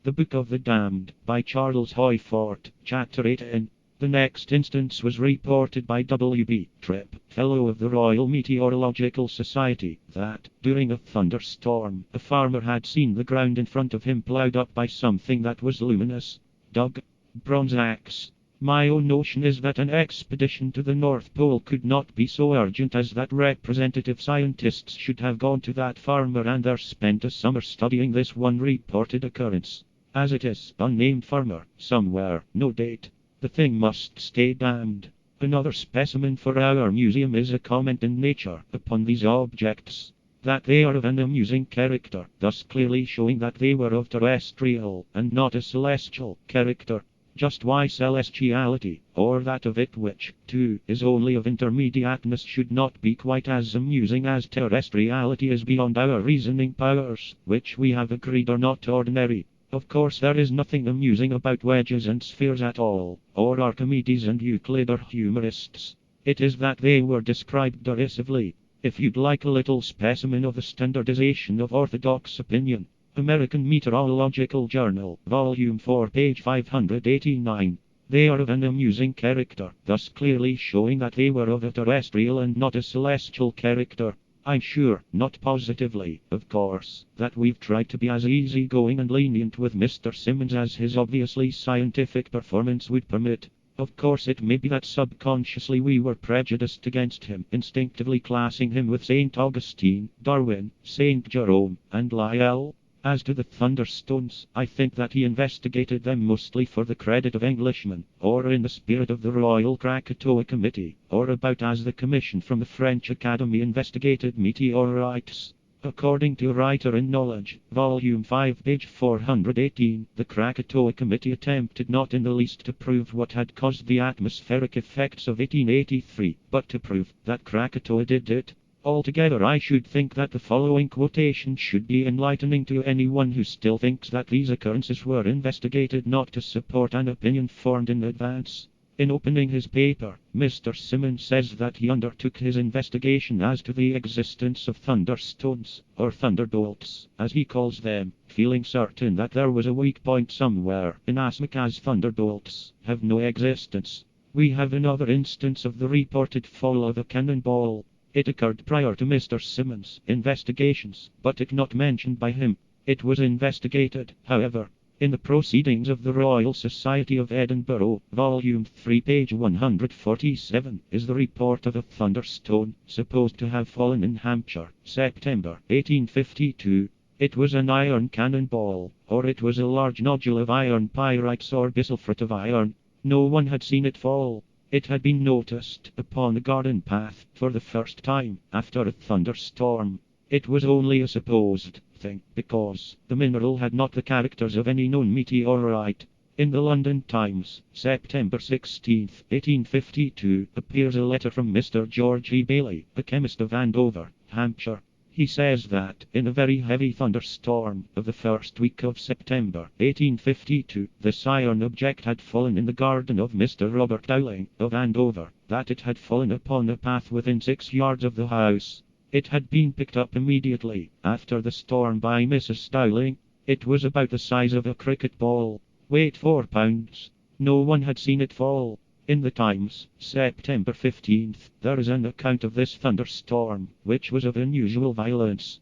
The Book of the Damned, by Charles Hoyfort, Chapter 18. The next instance was reported by W.B. Tripp, Fellow of the Royal Meteorological Society, that, during a thunderstorm, a farmer had seen the ground in front of him ploughed up by something that was luminous. Dug. Bronze axe. My own notion is that an expedition to the North Pole could not be so urgent as that representative scientists should have gone to that farmer and there spent a summer studying this one reported occurrence. As it is, unnamed farmer, somewhere, no date. The thing must stay damned. Another specimen for our museum is a comment in nature upon these objects. That they are of an amusing character, thus clearly showing that they were of terrestrial, and not a celestial, character. Just why celestiality, or that of it which, too, is only of intermediateness should not be quite as amusing as terrestriality is beyond our reasoning powers, which we have agreed are not ordinary. Of course there is nothing amusing about wedges and spheres at all, or Archimedes and Euclid are humorists. It is that they were described derisively. If you'd like a little specimen of the standardization of orthodox opinion, American Meteorological Journal, Volume 4, page 589. They are of an amusing character, thus clearly showing that they were of a terrestrial and not a celestial character. I'm sure, not positively, of course, that we've tried to be as easygoing and lenient with Mr. Simmons as his obviously scientific performance would permit. Of course it may be that subconsciously we were prejudiced against him, instinctively classing him with St. Augustine, Darwin, St. Jerome, and Lyell. As to the thunderstones, I think that he investigated them mostly for the credit of Englishmen, or in the spirit of the Royal Krakatoa Committee, or about as the Commission from the French Academy investigated meteorites. According to Writer in Knowledge, Volume 5, page 418, the Krakatoa Committee attempted not in the least to prove what had caused the atmospheric effects of 1883, but to prove that Krakatoa did it. Altogether I should think that the following quotation should be enlightening to anyone who still thinks that these occurrences were investigated not to support an opinion formed in advance. In opening his paper, Mr. Simmons says that he undertook his investigation as to the existence of thunderstones, or thunderbolts, as he calls them, feeling certain that there was a weak point somewhere, inasmuch as thunderbolts have no existence. We have another instance of the reported fall of a cannonball. It occurred prior to Mr. Simmons' investigations, but it not mentioned by him. It was investigated, however, in the Proceedings of the Royal Society of Edinburgh, Volume 3, page 147, is the report of a thunderstone, supposed to have fallen in Hampshire, September 1852. It was an iron cannonball, or it was a large nodule of iron pyrites or bissulfate of iron. No one had seen it fall. It had been noticed upon the garden path for the first time after a thunderstorm. It was only a supposed thing, because the mineral had not the characters of any known meteorite. In the London Times, September 16, 1852, appears a letter from Mr. George E. Bailey, a chemist of Andover, Hampshire. He says that, in a very heavy thunderstorm of the first week of September 1852, this iron object had fallen in the garden of Mr. Robert Dowling, of Andover, that it had fallen upon a path within 6 yards of the house. It had been picked up immediately after the storm by Mrs. Dowling. It was about the size of a cricket ball, weight 4 pounds. No one had seen it fall. In the Times, September 15th, there is an account of this thunderstorm, which was of unusual violence.